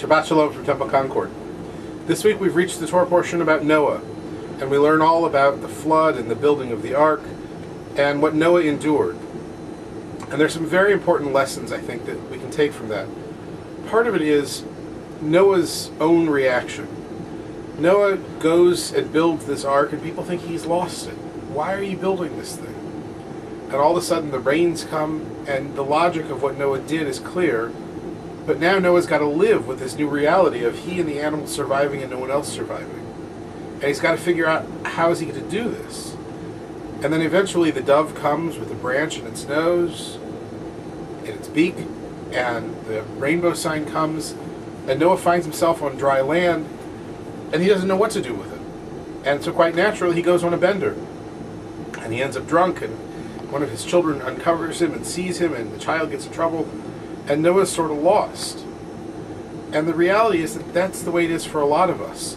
Shabbat Shalom from Temple Concord. This week we've reached the Torah portion about Noah, and we learn all about the flood and the building of the ark, and what Noah endured. And there's some very important lessons, I think, that we can take from that. Part of it is Noah's own reaction. Noah goes and builds this ark, and people think he's lost it. Why are you building this thing? And all of a sudden the rains come, and the logic of what Noah did is clear. But now Noah's got to live with this new reality of he and the animals surviving and no one else surviving. And he's got to figure out how is he going to do this. And then eventually the dove comes with a branch in its nose, in its beak, and the rainbow sign comes, and Noah finds himself on dry land, and he doesn't know what to do with it. And so quite naturally he goes on a bender. And he ends up drunk, and one of his children uncovers him and sees him, and the child gets in trouble. And Noah's sort of lost. And the reality is that that's the way it is for a lot of us.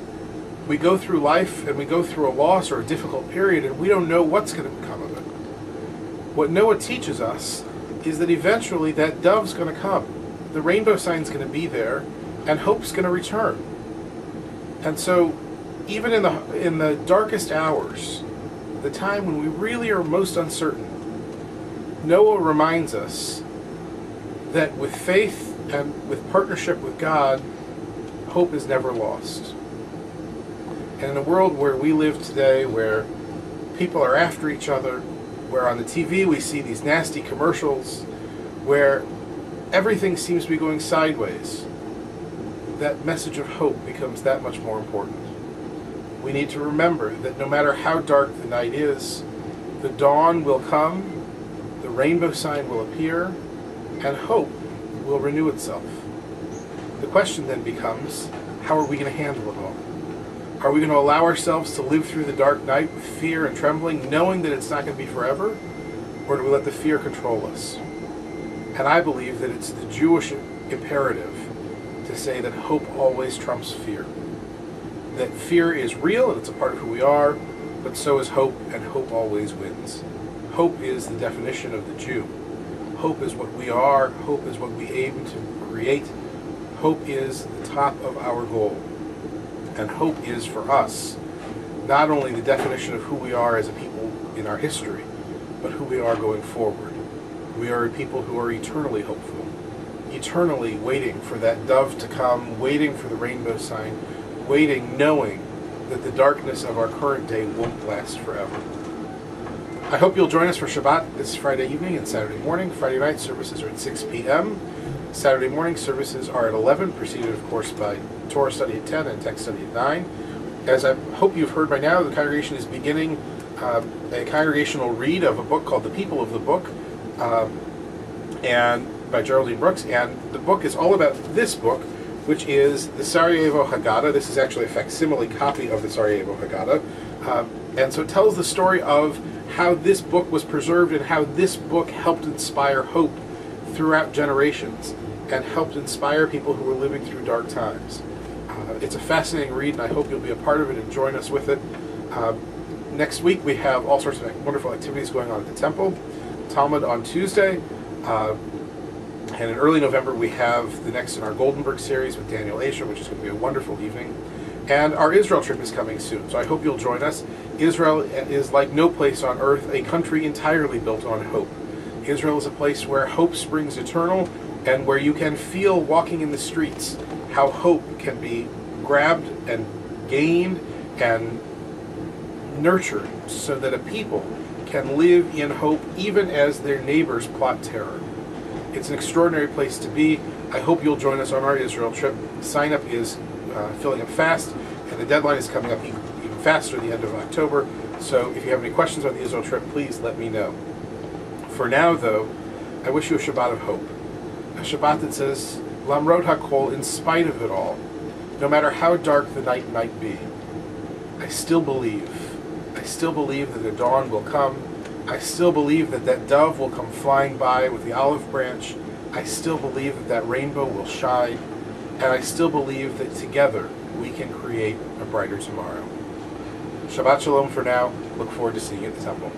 We go through life and we go through a loss or a difficult period and we don't know what's going to become of it. What Noah teaches us is that eventually that dove's going to come. The rainbow sign's going to be there and hope's going to return. And so even in the darkest hours, the time when we really are most uncertain, Noah reminds us that with faith and with partnership with God, hope is never lost. And in a world where we live today, where people are after each other, where on the TV we see these nasty commercials, where everything seems to be going sideways, that message of hope becomes that much more important. We need to remember that no matter how dark the night is, the dawn will come, the rainbow sign will appear, and hope will renew itself. The question then becomes, how are we going to handle it all? Are we going to allow ourselves to live through the dark night with fear and trembling, knowing that it's not going to be forever? Or do we let the fear control us? And I believe that it's the Jewish imperative to say that hope always trumps fear. That fear is real and it's a part of who we are, but so is hope, and hope always wins. Hope is the definition of the Jew. Hope is what we are. Hope is what we aim to create. Hope is the top of our goal. And hope is for us not only the definition of who we are as a people in our history, but who we are going forward. We are a people who are eternally hopeful, eternally waiting for that dove to come, waiting for the rainbow sign, waiting knowing that the darkness of our current day won't last forever. I hope you'll join us for Shabbat this Friday evening and Saturday morning. Friday night services are at 6 p.m. Saturday morning services are at 11, preceded, of course, by Torah study at 10 and text study at 9. As I hope you've heard by now, the congregation is beginning a congregational read of a book called The People of the Book, and by Geraldine Brooks. And the book is all about this book, which is the Sarajevo Haggadah. This is actually a facsimile copy of the Sarajevo Haggadah. And so it tells the story of how this book was preserved and how this book helped inspire hope throughout generations and helped inspire people who were living through dark times. It's a fascinating read, and I hope you'll be a part of it and join us with it. Next week we have all sorts of wonderful activities going on at the temple. Talmud on Tuesday. And in early November we have the next in our Goldenberg series with Daniel Asher, which is going to be a wonderful evening. And our Israel trip is coming soon, so I hope you'll join us. Israel is like no place on earth, a country entirely built on hope. Israel is a place where hope springs eternal, and where you can feel walking in the streets how hope can be grabbed and gained and nurtured so that a people can live in hope even as their neighbors plot terror. It's an extraordinary place to be. I hope you'll join us on our Israel trip. Sign up is filling up fast, and the deadline is coming up even faster at the end of October. So if you have any questions on the Israel trip, please let me know. For now, though, I wish you a Shabbat of hope. A Shabbat that says, Lamrod HaKol, in spite of it all, no matter how dark the night might be, I still believe that the dawn will come. I still believe that that dove will come flying by with the olive branch. I still believe that that rainbow will shine. And I still believe that together we can create a brighter tomorrow. Shabbat Shalom for now. Look forward to seeing you at the temple.